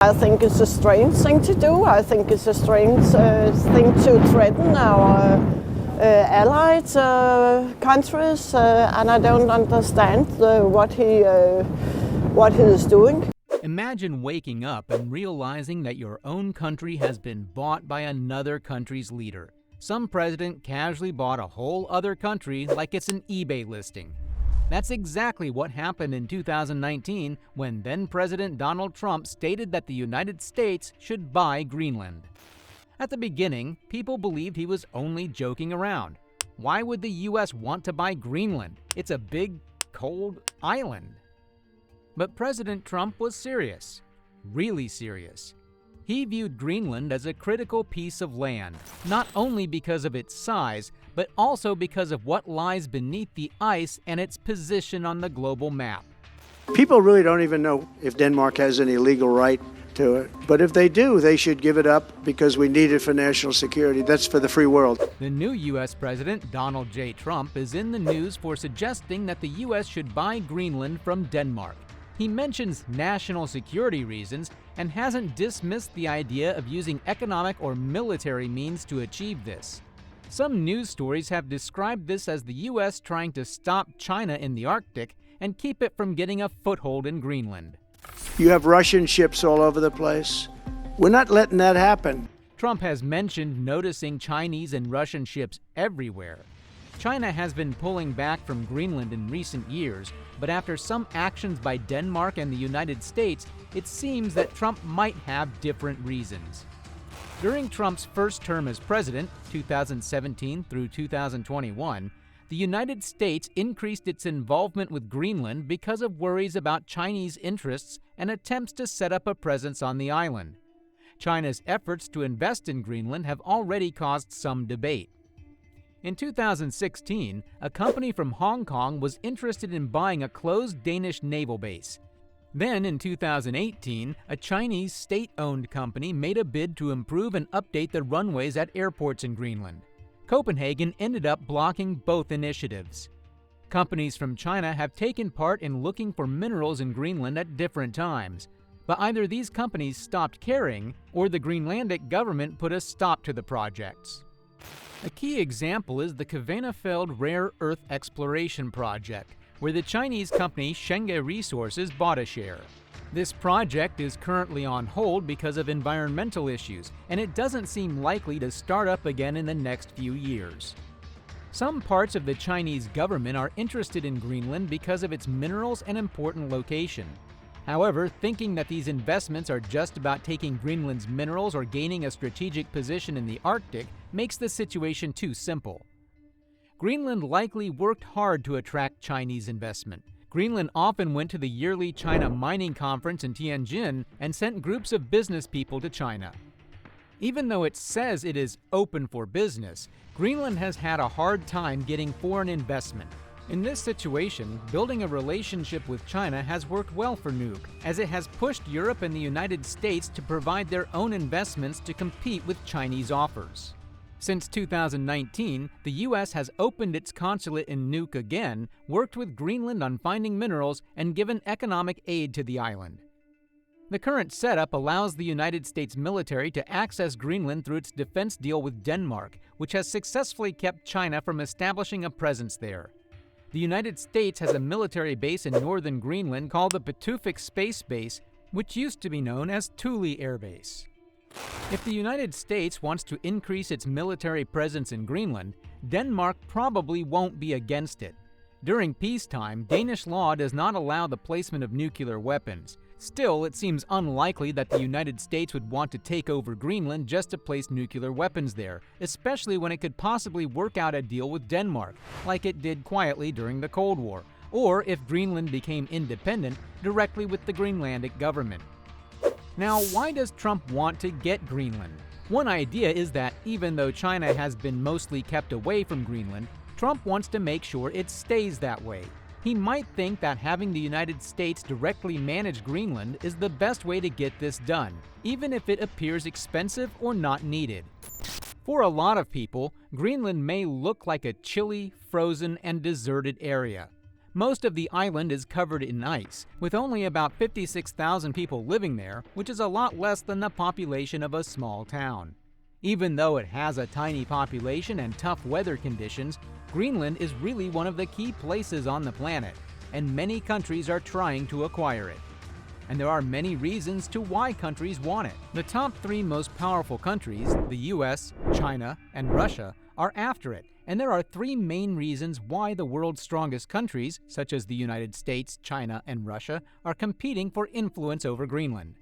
I think it's a strange thing to do. I think it's a strange thing to threaten our allied countries, and I don't understand what he is doing. Imagine waking up and realizing that your own country has been bought by another country's leader. Some president casually bought a whole other country like it's an eBay listing. That's exactly what happened in 2019 when then-President Donald Trump stated that the United States should buy Greenland. At the beginning, people believed he was only joking around. Why would the US want to buy Greenland? It's a big, cold island. But President Trump was serious, really serious. He viewed Greenland as a critical piece of land, not only because of its size, but also because of what lies beneath the ice and its position on the global map. People really don't even know if Denmark has any legal right to it. But if they do, they should give it up because we need it for national security. That's for the free world. The new U.S. President, Donald J. Trump, is in the news for suggesting that the U.S. should buy Greenland from Denmark. He mentions national security reasons and hasn't dismissed the idea of using economic or military means to achieve this. Some news stories have described this as the U.S. trying to stop China in the Arctic and keep it from getting a foothold in Greenland. You have Russian ships all over the place. We're not letting that happen. Trump has mentioned noticing Chinese and Russian ships everywhere. China has been pulling back from Greenland in recent years, but after some actions by Denmark and the United States, it seems that Trump might have different reasons. During Trump's first term as president, 2017 through 2021, the United States increased its involvement with Greenland because of worries about Chinese interests and attempts to set up a presence on the island. China's efforts to invest in Greenland have already caused some debate. In 2016, a company from Hong Kong was interested in buying a closed Danish naval base. Then, in 2018, a Chinese state-owned company made a bid to improve and update the runways at airports in Greenland. Copenhagen ended up blocking both initiatives. Companies from China have taken part in looking for minerals in Greenland at different times, but either these companies stopped caring or the Greenlandic government put a stop to the projects. A key example is the Kvanefjeld Rare Earth Exploration Project, where the Chinese company Shenge Resources bought a share. This project is currently on hold because of environmental issues, and it doesn't seem likely to start up again in the next few years. Some parts of the Chinese government are interested in Greenland because of its minerals and important location. However, thinking that these investments are just about taking Greenland's minerals or gaining a strategic position in the Arctic makes the situation too simple. Greenland likely worked hard to attract Chinese investment. Greenland often went to the yearly China Mining Conference in Tianjin and sent groups of business people to China. Even though it says it is open for business, Greenland has had a hard time getting foreign investment. In this situation, building a relationship with China has worked well for Nuuk, as it has pushed Europe and the United States to provide their own investments to compete with Chinese offers. Since 2019, the U.S. has opened its consulate in Nuuk again, worked with Greenland on finding minerals, and given economic aid to the island. The current setup allows the United States military to access Greenland through its defense deal with Denmark, which has successfully kept China from establishing a presence there. The United States has a military base in northern Greenland called the Pituffik Space Base, which used to be known as Thule Air Base. If the United States wants to increase its military presence in Greenland, Denmark probably won't be against it. During peacetime, Danish law does not allow the placement of nuclear weapons. Still, it seems unlikely that the United States would want to take over Greenland just to place nuclear weapons there, especially when it could possibly work out a deal with Denmark, like it did quietly during the Cold War, or if Greenland became independent, directly with the Greenlandic government. Now, why does Trump want to get Greenland? One idea is that even though China has been mostly kept away from Greenland, Trump wants to make sure it stays that way. He might think that having the United States directly manage Greenland is the best way to get this done, even if it appears expensive or not needed. For a lot of people, Greenland may look like a chilly, frozen, and deserted area. Most of the island is covered in ice, with only about 56,000 people living there, which is a lot less than the population of a small town. Even though it has a tiny population and tough weather conditions, Greenland is really one of the key places on the planet, and many countries are trying to acquire it. And there are many reasons to why countries want it. The top 3 most powerful countries, the US, China, and Russia, are after it, and there are 3 main reasons why the world's strongest countries, such as the United States, China, and Russia, are competing for influence over Greenland.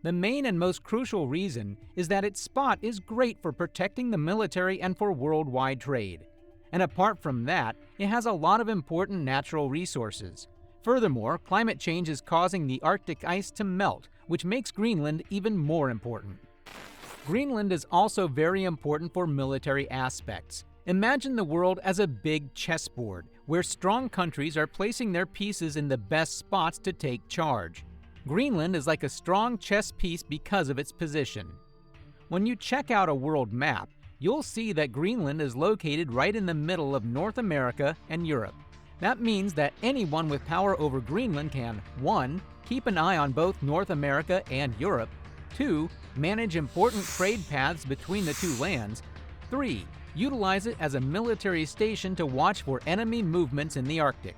The main and most crucial reason is that its spot is great for protecting the military and for worldwide trade. And apart from that, it has a lot of important natural resources. Furthermore, climate change is causing the Arctic ice to melt, which makes Greenland even more important. Greenland is also very important for military aspects. Imagine the world as a big chessboard, where strong countries are placing their pieces in the best spots to take charge. Greenland is like a strong chess piece because of its position. When you check out a world map, you'll see that Greenland is located right in the middle of North America and Europe. That means that anyone with power over Greenland can 1. Keep an eye on both North America and Europe, 2. Manage important trade paths between the 2 lands, 3. Utilize it as a military station to watch for enemy movements in the Arctic.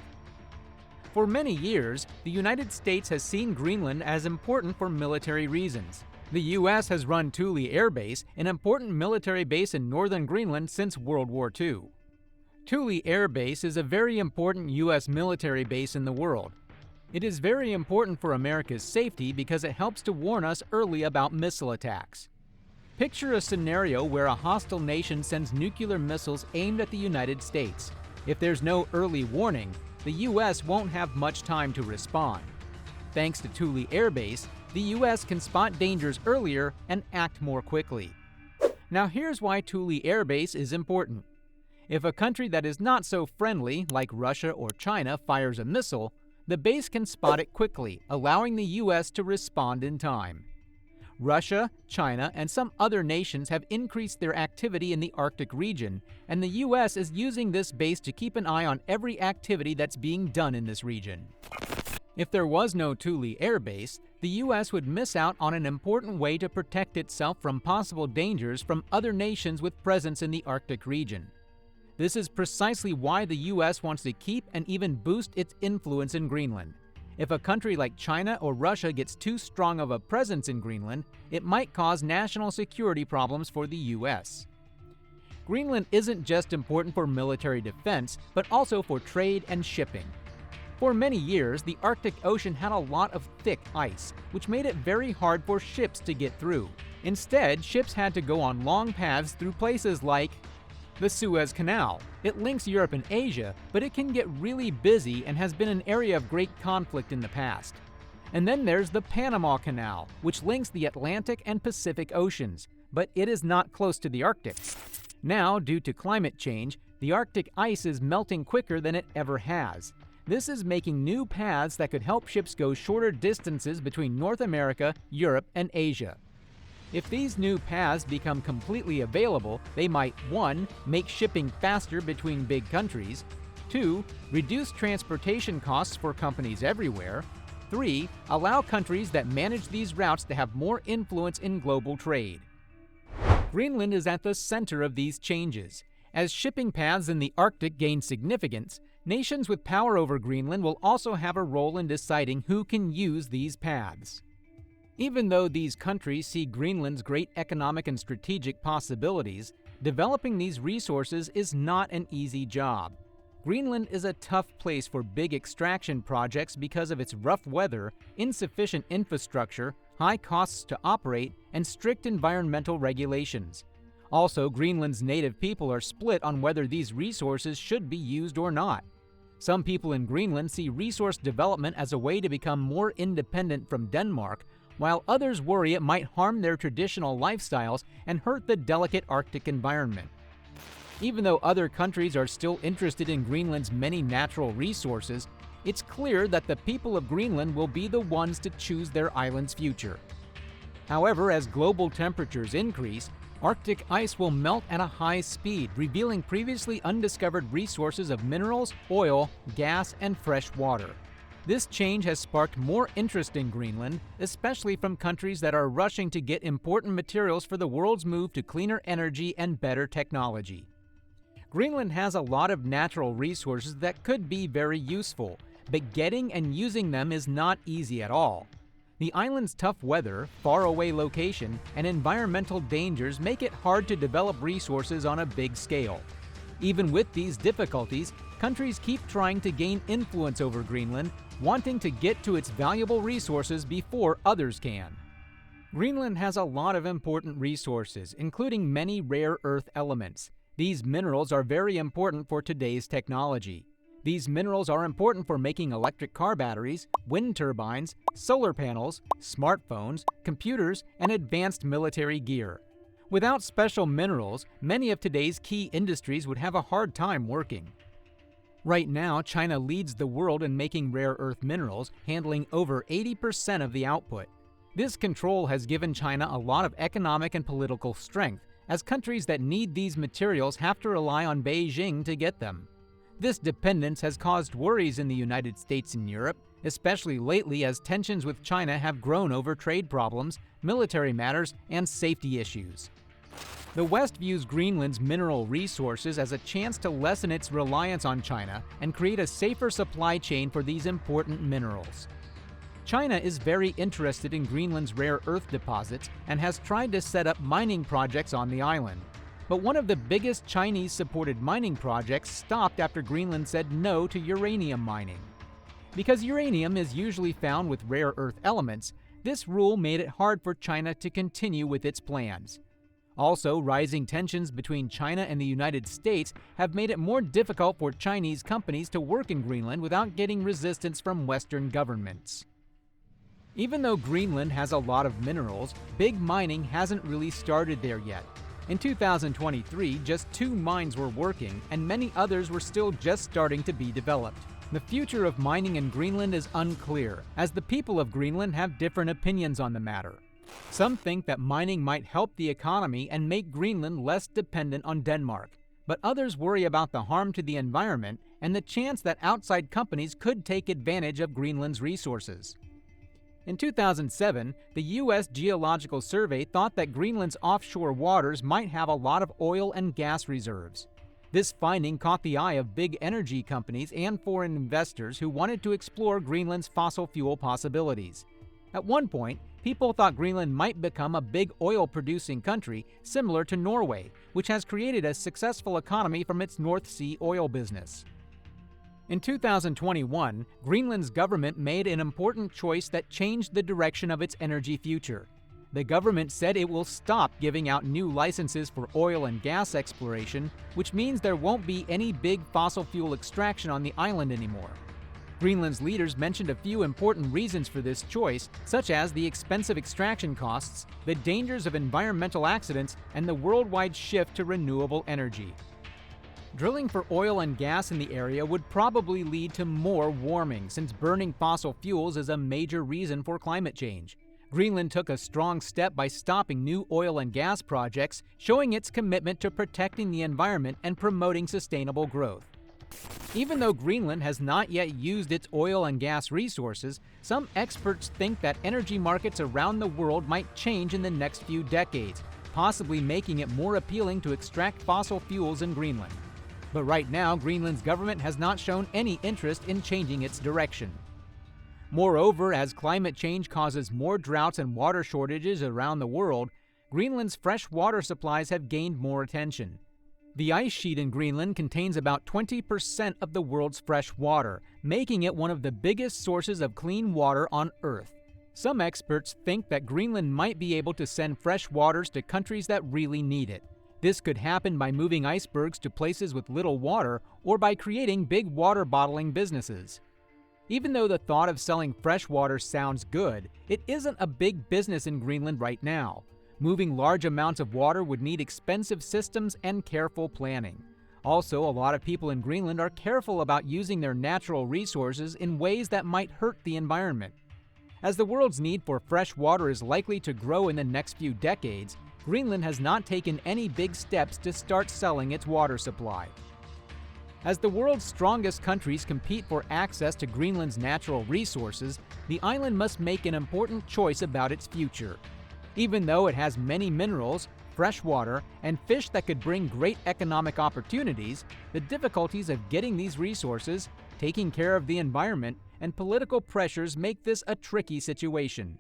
For many years, the United States has seen Greenland as important for military reasons. The U.S. has run Thule Air Base, an important military base in northern Greenland since World War II. Thule Air Base is a very important U.S. military base in the world. It is very important for America's safety because it helps to warn us early about missile attacks. Picture a scenario where a hostile nation sends nuclear missiles aimed at the United States. If there's no early warning, the U.S. won't have much time to respond. Thanks to Thule Air Base, the U.S. can spot dangers earlier and act more quickly. Now here's why Thule Air Base is important. If a country that is not so friendly, like Russia or China, fires a missile, the base can spot it quickly, allowing the U.S. to respond in time. Russia, China, and some other nations have increased their activity in the Arctic region, and the U.S. is using this base to keep an eye on every activity that's being done in this region. If there was no Thule Air Base, the U.S. would miss out on an important way to protect itself from possible dangers from other nations with presence in the Arctic region. This is precisely why the U.S. wants to keep and even boost its influence in Greenland. If a country like China or Russia gets too strong of a presence in Greenland, it might cause national security problems for the U.S. Greenland isn't just important for military defense, but also for trade and shipping. For many years, the Arctic Ocean had a lot of thick ice, which made it very hard for ships to get through. Instead, ships had to go on long paths through places like the Suez Canal. It links Europe and Asia, but it can get really busy and has been an area of great conflict in the past. And then there's the Panama Canal, which links the Atlantic and Pacific Oceans, but it is not close to the Arctic. Now, due to climate change, the Arctic ice is melting quicker than it ever has. This is making new paths that could help ships go shorter distances between North America, Europe, and Asia. If these new paths become completely available, they might 1. Make shipping faster between big countries, 2. Reduce transportation costs for companies everywhere, 3. Allow countries that manage these routes to have more influence in global trade. Greenland is at the center of these changes. As shipping paths in the Arctic gain significance, nations with power over Greenland will also have a role in deciding who can use these paths. Even though these countries see Greenland's great economic and strategic possibilities, developing these resources is not an easy job. Greenland is a tough place for big extraction projects because of its rough weather, insufficient infrastructure, high costs to operate, and strict environmental regulations. Also, Greenland's native people are split on whether these resources should be used or not. Some people in Greenland see resource development as a way to become more independent from Denmark, while others worry it might harm their traditional lifestyles and hurt the delicate Arctic environment. Even though other countries are still interested in Greenland's many natural resources, it's clear that the people of Greenland will be the ones to choose their island's future. However, as global temperatures increase, Arctic ice will melt at a high speed, revealing previously undiscovered resources of minerals, oil, gas, and fresh water. This change has sparked more interest in Greenland, especially from countries that are rushing to get important materials for the world's move to cleaner energy and better technology. Greenland has a lot of natural resources that could be very useful, but getting and using them is not easy at all. The island's tough weather, faraway location, and environmental dangers make it hard to develop resources on a big scale. Even with these difficulties, countries keep trying to gain influence over Greenland, wanting to get to its valuable resources before others can. Greenland has a lot of important resources, including many rare earth elements. These minerals are very important for today's technology. These minerals are important for making electric car batteries, wind turbines, solar panels, smartphones, computers, and advanced military gear. Without special minerals, many of today's key industries would have a hard time working. Right now, China leads the world in making rare earth minerals, handling over 80% of the output. This control has given China a lot of economic and political strength, as countries that need these materials have to rely on Beijing to get them. This dependence has caused worries in the United States and Europe, especially lately as tensions with China have grown over trade problems, military matters, and safety issues. The West views Greenland's mineral resources as a chance to lessen its reliance on China and create a safer supply chain for these important minerals. China is very interested in Greenland's rare earth deposits and has tried to set up mining projects on the island. But one of the biggest Chinese-supported mining projects stopped after Greenland said no to uranium mining. Because uranium is usually found with rare earth elements, this rule made it hard for China to continue with its plans. Also, rising tensions between China and the United States have made it more difficult for Chinese companies to work in Greenland without getting resistance from Western governments. Even though Greenland has a lot of minerals, big mining hasn't really started there yet. In 2023, just 2 mines were working, and many others were still just starting to be developed. The future of mining in Greenland is unclear, as the people of Greenland have different opinions on the matter. Some think that mining might help the economy and make Greenland less dependent on Denmark, but others worry about the harm to the environment and the chance that outside companies could take advantage of Greenland's resources. In 2007, the U.S. Geological Survey thought that Greenland's offshore waters might have a lot of oil and gas reserves. This finding caught the eye of big energy companies and foreign investors who wanted to explore Greenland's fossil fuel possibilities. At one point, people thought Greenland might become a big oil-producing country similar to Norway, which has created a successful economy from its North Sea oil business. In 2021, Greenland's government made an important choice that changed the direction of its energy future. The government said it will stop giving out new licenses for oil and gas exploration, which means there won't be any big fossil fuel extraction on the island anymore. Greenland's leaders mentioned a few important reasons for this choice, such as the expensive extraction costs, the dangers of environmental accidents, and the worldwide shift to renewable energy. Drilling for oil and gas in the area would probably lead to more warming, since burning fossil fuels is a major reason for climate change. Greenland took a strong step by stopping new oil and gas projects, showing its commitment to protecting the environment and promoting sustainable growth. Even though Greenland has not yet used its oil and gas resources, some experts think that energy markets around the world might change in the next few decades, possibly making it more appealing to extract fossil fuels in Greenland. But right now, Greenland's government has not shown any interest in changing its direction. Moreover, as climate change causes more droughts and water shortages around the world, Greenland's fresh water supplies have gained more attention. The ice sheet in Greenland contains about 20% of the world's fresh water, making it one of the biggest sources of clean water on Earth. Some experts think that Greenland might be able to send fresh waters to countries that really need it. This could happen by moving icebergs to places with little water or by creating big water bottling businesses. Even though the thought of selling fresh water sounds good, it isn't a big business in Greenland right now. Moving large amounts of water would need expensive systems and careful planning. Also, a lot of people in Greenland are careful about using their natural resources in ways that might hurt the environment. As the world's need for fresh water is likely to grow in the next few decades, Greenland has not taken any big steps to start selling its water supply. As the world's strongest countries compete for access to Greenland's natural resources, the island must make an important choice about its future. Even though it has many minerals, fresh water, and fish that could bring great economic opportunities, the difficulties of getting these resources, taking care of the environment, and political pressures make this a tricky situation.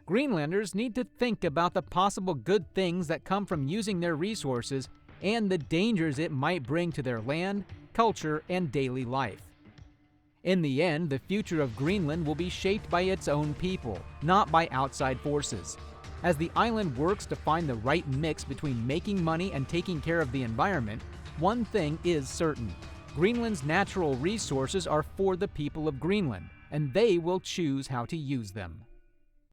Greenlanders need to think about the possible good things that come from using their resources and the dangers it might bring to their land, culture, and daily life. In the end, the future of Greenland will be shaped by its own people, not by outside forces. As the island works to find the right mix between making money and taking care of the environment, one thing is certain: Greenland's natural resources are for the people of Greenland, and they will choose how to use them.